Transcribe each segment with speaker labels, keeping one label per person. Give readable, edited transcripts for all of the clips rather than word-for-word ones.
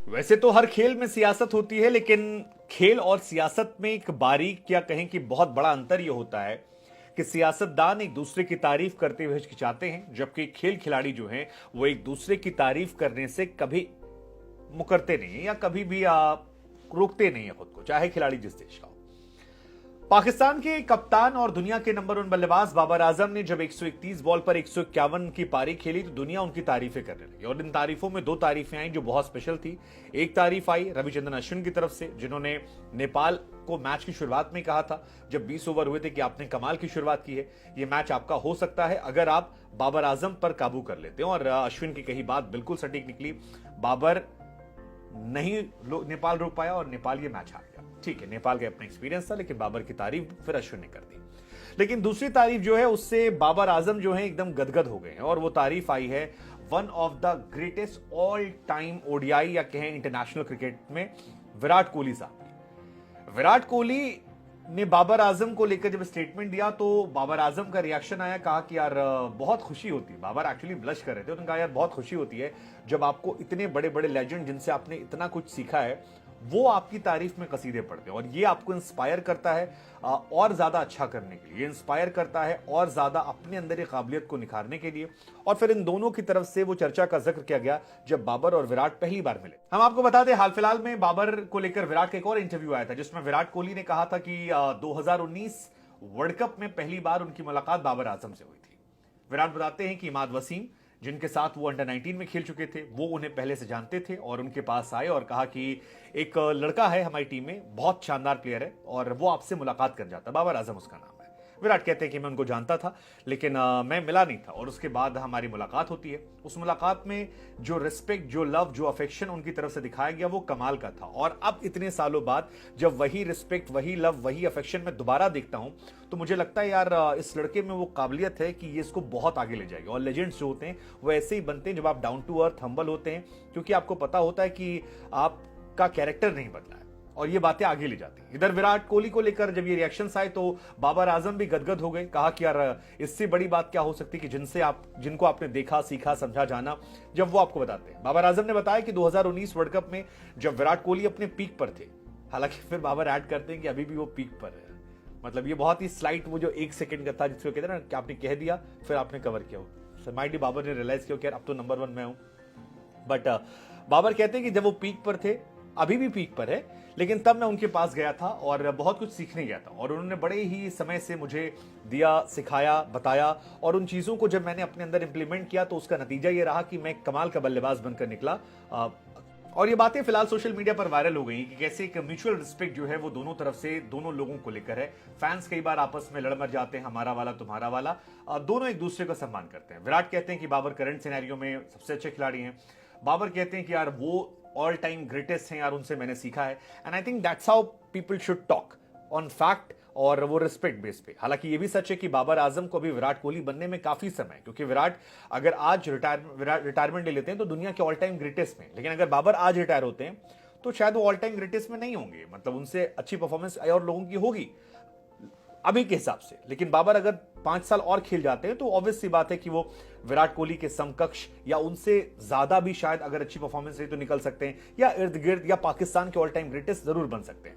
Speaker 1: वैसे तो हर खेल में सियासत होती है, लेकिन खेल और सियासत में एक बारीक या कहें कि बहुत बड़ा अंतर यह होता है कि सियासतदान एक दूसरे की तारीफ करते हुए हिचकिचाते हैं, जबकि खेल खिलाड़ी जो हैं वो एक दूसरे की तारीफ करने से कभी मुकरते नहीं है या कभी भी रोकते नहीं है खुद को, चाहे खिलाड़ी जिस देश का हो। पाकिस्तान के कप्तान और दुनिया के नंबर 1 बल्लेबाज बाबर आजम ने जब 131 बॉल पर 151 की पारी खेली तो दुनिया उनकी तारीफें करने लगी, और इन तारीफों में 2 तारीफें आई जो बहुत स्पेशल थी। एक तारीफ आई रविचंद्रन अश्विन की तरफ से, जिन्होंने नेपाल को मैच की शुरुआत में कहा था जब 20 ओवर हुए थे कि आपने कमाल की शुरुआत की है, यह मैच आपका हो सकता है अगर आप बाबर आजम पर काबू कर लेते हैं। और अश्विन की कही बात बिल्कुल सटीक निकली, बाबर नहीं नेपाल रोक पाया और नेपाल ये मैच हार गया। ठीक है, नेपाल का अपना एक्सपीरियंस था, लेकिन बाबर की तारीफ फिर अश्विन ने कर दी। लेकिन दूसरी तारीफ जो है उससे बाबर आजम जो है एकदम गदगद हो गए हैं, और वो तारीफ आई है one of the greatest all time ODI या कहें इंटरनेशनल क्रिकेट में विराट कोहली साहब की। विराट कोहली ने बाबर आजम को लेकर जब स्टेटमेंट दिया तो बाबर आजम का रिएक्शन आया, कहा कि यार बहुत खुशी होती है। बाबर एक्चुअली ब्लश कर रहे थे, उन्होंने कहा यार बहुत खुशी होती है जब आपको इतने बड़े बड़े लेजेंड जिनसे आपने इतना कुछ सीखा है वो आपकी तारीफ में कसीदे पढ़ते हैं, और ये आपको इंस्पायर करता है और ज्यादा अच्छा करने के लिए, ये इंस्पायर करता है और ज्यादा अपने अंदर की काबिलियत को निखारने के लिए। और फिर इन दोनों की तरफ से वो चर्चा का जिक्र किया गया जब बाबर और विराट पहली बार मिले। हम आपको बता दें हाल फिलहाल में बाबर को लेकर विराट का एक और इंटरव्यू आया था, जिसमें विराट कोहली ने कहा था कि 2019 वर्ल्ड कप में पहली बार उनकी मुलाकात बाबर आजम से हुई थी। विराट बताते हैं कि इमाद वसीम, जिनके साथ वो अंडर 19 में खेल चुके थे, वो उन्हें पहले से जानते थे और उनके पास आए और कहा कि एक लड़का है हमारी टीम में, बहुत शानदार प्लेयर है और वो आपसे मुलाकात कर जाता है, बाबर आजम उसका नाम है। विराट कहते हैं कि मैं उनको जानता था लेकिन मैं मिला नहीं था, और उसके बाद हमारी मुलाकात होती है। उस मुलाकात में जो रिस्पेक्ट, जो लव, जो अफेक्शन उनकी तरफ से दिखाया गया वो कमाल का था। और अब इतने सालों बाद जब वही रिस्पेक्ट, वही लव, वही अफेक्शन मैं दोबारा देखता हूं तो मुझे लगता है यार इस लड़के में वो काबिलियत है कि ये इसको बहुत आगे ले जाएगी। और लेजेंड्स जो होते हैं वो ऐसे ही बनते हैं जब आप डाउन टू अर्थ, हम्बल होते हैं, क्योंकि आपको पता होता है कि आपका कैरेक्टर नहीं बदला है और ये बातें आगे ले जाती हैं। इधर विराट कोहली को लेकर जब ये रिएक्शंस आए तो बाबर आजम भी गदगद हो गए, कहा कि यार इससे बड़ी बात क्या हो सकती कि जिनको आपने देखा, सीखा, समझा, जाना, जब वो आपको बताते हैं। बाबर आजम ने बताया कि 2019 वर्ल्ड कप में जब विराट कोहली अपने पीक पर थे, हालांकि फिर बाबर ऐड करते हैं कि अभी भी वो पीक पर है, मतलब ये बहुत ही स्लाइट वो जो 1 सेकंड का था जिसको कहते हैं ना कि आपने कह दिया फिर आपने कवर किया हो। माइटी बाबर ने रियलाइज किया कि यार अब तो नंबर 1 मैं हूं। बट बाबर कहते हैं कि जब वो पीक पर थे, अभी भी पीक पर है, लेकिन तब मैं उनके पास गया था और बहुत कुछ सीखने गया था, और उन्होंने बड़े ही समय से मुझे दिया, सिखाया, बताया, और उन चीजों को जब मैंने अपने अंदर इंप्लीमेंट किया तो उसका नतीजा ये रहा कि मैं कमाल का बल्लेबाज बनकर निकला। और ये बातें फिलहाल सोशल मीडिया पर वायरल हो गई कि कैसे एक म्यूचुअल रिस्पेक्ट जो है वो दोनों तरफ से, दोनों लोगों को लेकर है। फैंस कई बार आपस में लड़ मर जाते हैं, हमारा वाला तुम्हारा वाला, दोनों एक दूसरे का सम्मान करते हैं। विराट कहते हैं कि बाबर करंट सिनेरियो में सबसे अच्छे खिलाड़ी हैं। बाबर कहते हैं कि यार वो ऑल टाइम ग्रेटेस्ट हैं यार, उनसे मैंने सीखा है। And I think that's how people should talk on fact और वो रिस्पेक्ट बेस पे। हालांकि ये भी सच है कि बाबर आजम को अभी विराट कोहली बनने में काफी समय है, क्योंकि विराट अगर आज रिटायरमेंट ले लेते हैं तो दुनिया के ऑल टाइम ग्रेटेस्ट में, लेकिन अगर बाबर आज रिटायर होते हैं तो शायद वो ऑल टाइम ग्रेटेस्ट में नहीं होंगे, मतलब उनसे अच्छी परफॉर्मेंस और लोगों की होगी अभी के हिसाब से। लेकिन बाबर अगर 5 साल और खेल जाते हैं तो ऑब्वियस सी बात है कि वो विराट कोहली के समकक्ष या उनसे ज्यादा भी शायद अगर अच्छी परफॉर्मेंस रही तो निकल सकते हैं, या इर्द गिर्द या पाकिस्तान के ऑल टाइम ग्रेटेस्ट जरूर बन सकते हैं।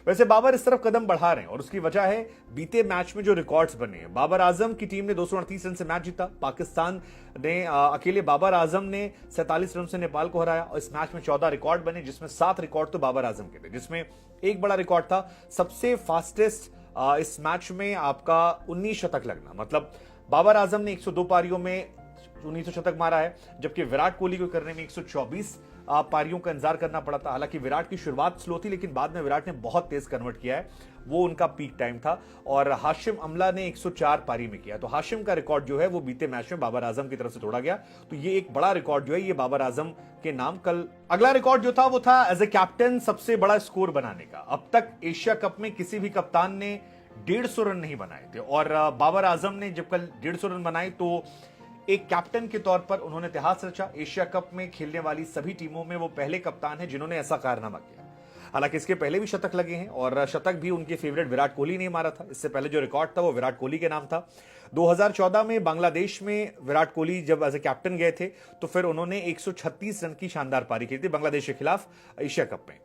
Speaker 1: वैसे बाबर इस तरफ कदम बढ़ा रहे हैं और उसकी वजह है बीते मैच में जो रिकॉर्ड्स बने हैं। बाबर आजम की टीम ने 238 रन से मैच जीता। पाकिस्तान ने अकेले बाबर आजम ने 47 रन से नेपाल को हराया, और इस मैच में 14 रिकॉर्ड बने, जिसमें 7 रिकॉर्ड तो बाबर आजम के थे, जिसमें एक बड़ा रिकॉर्ड था सबसे फास्टेस्ट इस मैच में आपका 19 शतक लगना। मतलब बाबर आजम ने 102 पारियों में 19 शतक मारा है, जबकि विराट कोहली को करने में 124 पारियों का इंतजार करना पड़ा था। हालांकि विराट की शुरुआत स्लो थी, लेकिन बाद में विराट ने बहुत तेज कन्वर्ट किया है, वो उनका पीक टाइम था। और हाशिम अमला ने 104 पारी में किया, तो हाशिम का रिकॉर्ड जो है वो बीते मैच में बाबर आजम की तरफ से तोड़ा गया। तो ये एक बड़ा रिकॉर्ड जो है ये बाबर आजम के नाम। कल अगला रिकॉर्ड जो था वो था एज ए कैप्टन सबसे बड़ा स्कोर बनाने का। अब तक एशिया कप में किसी भी कप्तान ने 150 रन नहीं बनाए थे, और बाबर आजम ने जब कल 150 रन बनाए तो एक कैप्टन के तौर पर उन्होंने इतिहास रचा। एशिया कप में खेलने वाली सभी टीमों में वो पहले कप्तान हैं जिन्होंने ऐसा कारनामा किया। हालांकि इसके पहले भी शतक लगे हैं और शतक भी उनके फेवरेट विराट कोहली ने मारा था। इससे पहले जो रिकॉर्ड था वो विराट कोहली के नाम था। 2014 में बांग्लादेश में विराट कोहली जब एज ए कैप्टन गए थे तो फिर उन्होंने 136 रन की शानदार पारी की थी बांग्लादेश के खिलाफ एशिया कप में,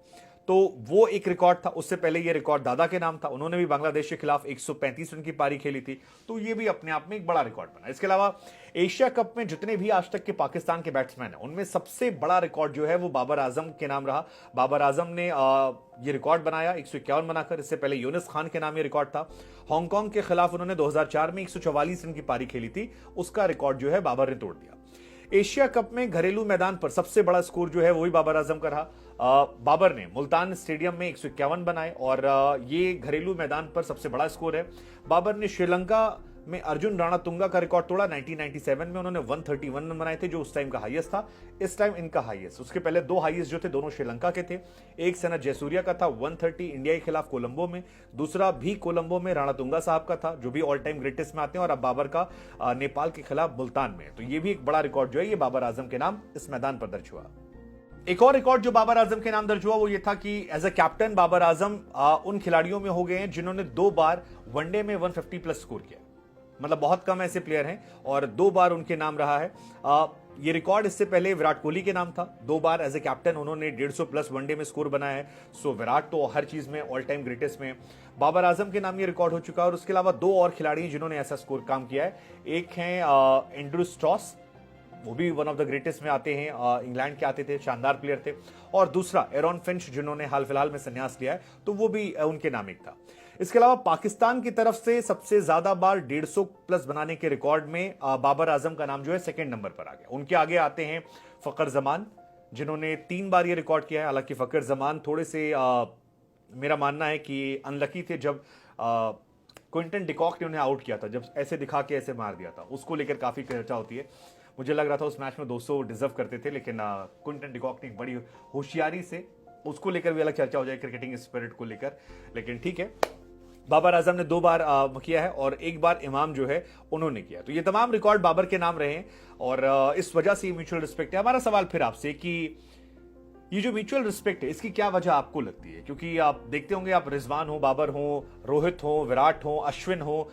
Speaker 1: तो वो एक रिकॉर्ड था। उससे पहले ये रिकॉर्ड दादा के नाम था, उन्होंने भी बांग्लादेश के खिलाफ 135 रन की पारी खेली थी, तो ये भी अपने आप में एक बड़ा रिकॉर्ड बना। इसके अलावा एशिया कप में जितने भी आज तक के पाकिस्तान के बैट्समैन हैं उनमें सबसे बड़ा रिकॉर्ड जो है वो बाबर आजम के नाम रहा। बाबर आजम ने ये रिकॉर्ड बनाया 151 बनाकर। इससे पहले यूनिस खान के नाम ये रिकॉर्ड था। हांगकांग के खिलाफ उन्होंने 2004 में 144 रन की पारी खेली थी, उसका रिकॉर्ड जो है बाबर ने तोड़ दिया। एशिया कप में घरेलू मैदान पर सबसे बड़ा स्कोर जो है वही बाबर आजम का रहा। बाबर ने मुल्तान स्टेडियम में 151 बनाए और ये घरेलू मैदान पर सबसे बड़ा स्कोर है। बाबर ने श्रीलंका में अर्जुन राणातुंगा का रिकॉर्ड तोड़ा। 1997 में उन्होंने 131 रन बनाए थे जो उस टाइम का हाईएस्ट था, इस टाइम इनका हाईएस्ट। उसके पहले दो हाईएस्ट जो थे दोनों श्रीलंका के थे। एक सनत जयसूर्या का था 130 इंडिया के खिलाफ कोलंबो में, दूसरा भी कोलंबो में राणातुंगा साहब का था जो भी ऑल टाइम ग्रेटेस्ट में आते हैं, और अब बाबर का नेपाल के खिलाफ मुल्तान में। तो ये भी एक बड़ा रिकॉर्ड जो है ये बाबर आजम के नाम इस मैदान पर दर्ज हुआ। एक और रिकॉर्ड जो बाबर आजम के नाम दर्ज हुआ वो ये था कि as a captain Babar Azam उन खिलाड़ियों में हो गए हैं जिन्होंने 2 बार वनडे में 150 प्लस स्कोर किया। मतलब बहुत कम ऐसे प्लेयर हैं और 2 बार उनके नाम रहा है। ये रिकॉर्ड इससे पहले विराट कोहली के नाम था। 2 बार एज ए कैप्टन उन्होंने 150 प्लस वनडे में स्कोर बनाया है। सो विराट तो हर चीज में ऑल टाइम ग्रेटेस्ट में, बाबर आजम के नाम ये रिकॉर्ड हो चुका है। और उसके अलावा 2 और खिलाड़ी जिन्होंने ऐसा स्कोर काम किया है। एक है एंड्रू स्टॉस, वो भी वन ऑफ द ग्रेटेस्ट में आते हैं, इंग्लैंड के आते थे, शानदार प्लेयर थे। और दूसरा एरॉन फिंच जिन्होंने हाल फिलहाल में संन्यास लिया है, तो वो भी उनके नाम एक था। इसके अलावा पाकिस्तान की तरफ से सबसे ज्यादा बार 150 प्लस बनाने के रिकॉर्ड में बाबर आजम का नाम जो है सेकंड नंबर पर आ गया। उनके आगे आते हैं फकर जमान जिन्होंने 3 बार ये रिकॉर्ड किया है। हालांकि फकर जमान थोड़े से मेरा मानना है कि अनलकी थे जब क्विंटन डिकॉक ने उन्हें आउट किया था, जब ऐसे दिखा के ऐसे मार दिया था, उसको लेकर काफी चर्चा होती है। मुझे लग रहा था उस मैच में 200 डिजर्व करते थे, लेकिन क्विंटन डिकॉक ने बड़ी होशियारी से उसको लेकर भी अलग चर्चा हो जाए क्रिकेटिंग स्पिरिट को लेकर, लेकिन ठीक है। बाबर आजम ने 2 बार किया है और 1 बार इमाम जो है उन्होंने किया। तो ये तमाम रिकॉर्ड बाबर के नाम रहे हैं और इस वजह से म्यूचुअल रिस्पेक्ट है। हमारा सवाल फिर आपसे कि ये जो म्यूचुअल रिस्पेक्ट है इसकी क्या वजह आपको लगती है? क्योंकि आप देखते होंगे, आप रिजवान हो, बाबर हो, रोहित हो, विराट हो, अश्विन हो,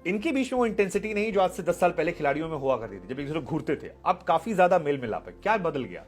Speaker 1: इनके बीच में वो इंटेंसिटी नहीं जो आज से 10 साल पहले खिलाड़ियों में हुआ करती थी जब एक दूसरे घूरते थे। अब काफी ज्यादा मेल मिलाप है, क्या बदल गया?